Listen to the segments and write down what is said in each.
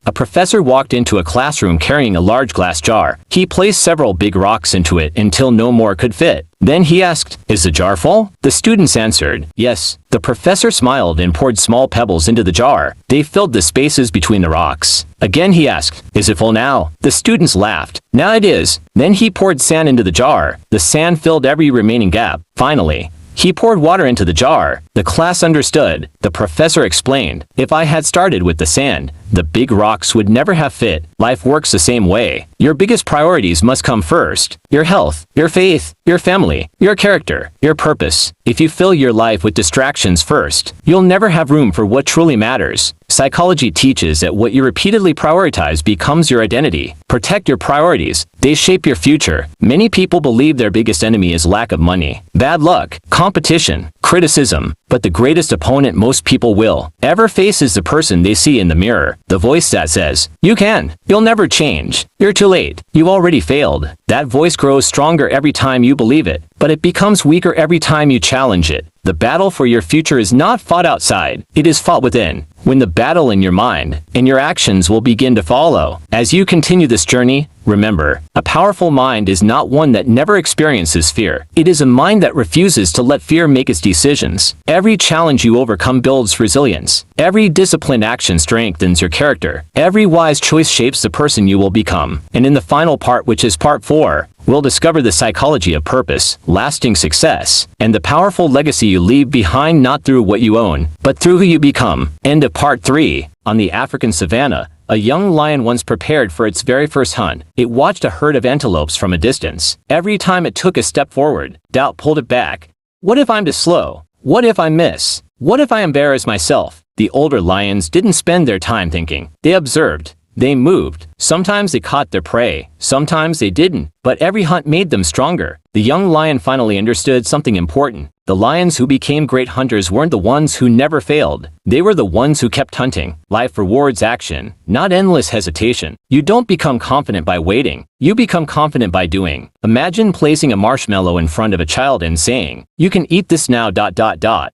A professor walked into a classroom carrying a large glass jar. He placed several big rocks into it until no more could fit. Then he asked, "Is the jar full?" The students answered, "Yes." The professor smiled and poured small pebbles into the jar. They filled the spaces between the rocks. Again he asked, "Is it full now?" The students laughed. "Now it is." Then he poured sand into the jar. The sand filled every remaining gap. Finally, he poured water into the jar. The class understood. The professor explained, "If I had started with the sand, the big rocks would never have fit." Life works the same way. Your biggest priorities must come first. Your health, your faith, your family, your character, your purpose. If you fill your life with distractions first, you'll never have room for what truly matters. Psychology teaches that what you repeatedly prioritize becomes your identity. Protect your priorities. They shape your future. Many people believe their biggest enemy is lack of money, bad luck, competition, criticism. But the greatest opponent most people will ever face is the person they see in the mirror. The voice that says, "You can. You'll never change. You're too late. You already failed." That voice grows stronger every time you believe it, but it becomes weaker every time you challenge it. The battle for your future is not fought outside. It is fought within. Win the battle in your mind, and your actions will begin to follow. As you continue this journey, remember, a powerful mind is not one that never experiences fear. It is a mind that refuses to let fear make its decisions. Every challenge you overcome builds resilience. Every disciplined action strengthens your character. Every wise choice shapes the person you will become. And in the final part, which is part 4, we'll discover the psychology of purpose, lasting success, and the powerful legacy you leave behind, not through what you own, but through who you become. End of part 3. On the African savannah, a young lion once prepared for its very first hunt. It watched a herd of antelopes from a distance. Every time it took a step forward, doubt pulled it back. What if I'm too slow? What if I miss? What if I embarrass myself? The older lions didn't spend their time thinking. They observed. They moved. Sometimes they caught their prey. Sometimes they didn't. But every hunt made them stronger. The young lion finally understood something important. The lions who became great hunters weren't the ones who never failed. They were the ones who kept hunting. Life rewards action, not endless hesitation. You don't become confident by waiting. You become confident by doing. Imagine placing a marshmallow in front of a child and saying, "You can eat this now. ..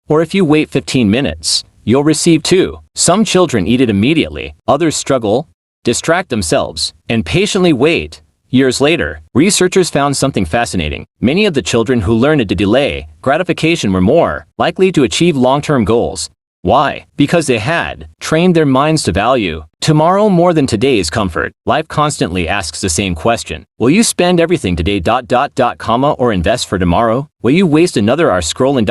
Or if you wait 15 minutes, you'll receive 2. Some children eat it immediately. Others struggle, distract themselves, and patiently wait. Years later, researchers found something fascinating. Many of the children who learned to delay gratification were more likely to achieve long-term goals. Why? Because they had trained their minds to value tomorrow more than today's comfort. Life constantly asks the same question. Will you spend everything today ... or invest for tomorrow? Will you waste another hour scrolling ...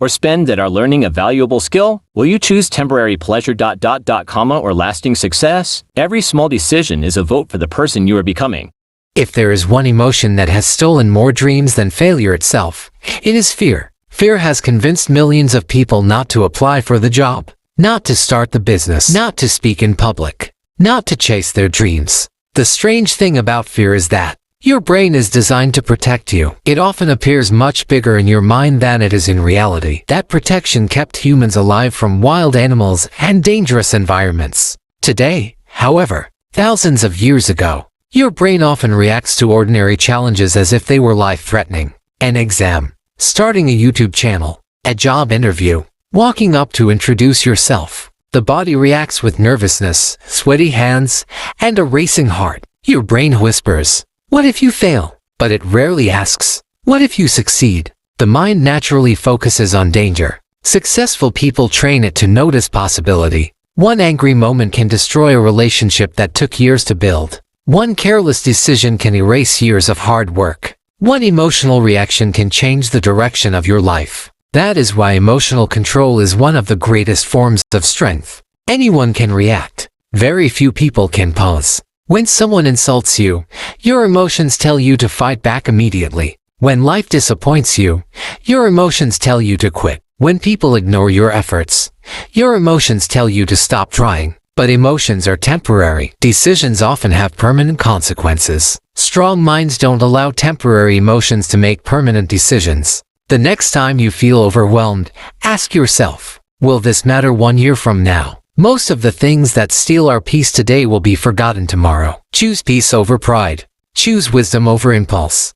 or spend that hour learning a valuable skill? Will you choose temporary pleasure ... or lasting success? Every small decision is a vote for the person you are becoming. If there is one emotion that has stolen more dreams than failure itself, it is fear. Fear has convinced millions of people not to apply for the job, not to start the business, not to speak in public, not to chase their dreams. The strange thing about fear is that your brain is designed to protect you. It often appears much bigger in your mind than it is in reality. That protection kept humans alive from wild animals and dangerous environments. Today, however, thousands of years ago, your brain often reacts to ordinary challenges as if they were life-threatening. An exam, starting a YouTube channel, a job interview, walking up to introduce yourself. The body reacts with nervousness, sweaty hands, and a racing heart. Your brain whispers, "What if you fail?" But it rarely asks, "What if you succeed?" The mind naturally focuses on danger. Successful people train it to notice possibility. One angry moment can destroy a relationship that took years to build. One careless decision can erase years of hard work. One emotional reaction can change the direction of your life. That is why emotional control is one of the greatest forms of strength. Anyone can react. Very few people can pause. When someone insults you, your emotions tell you to fight back immediately. When life disappoints you, your emotions tell you to quit. When people ignore your efforts, your emotions tell you to stop trying. But emotions are temporary. Decisions often have permanent consequences. Strong minds don't allow temporary emotions to make permanent decisions. The next time you feel overwhelmed, ask yourself, will this matter 1 year from now? Most of the things that steal our peace today will be forgotten tomorrow. Choose peace over pride. Choose wisdom over impulse.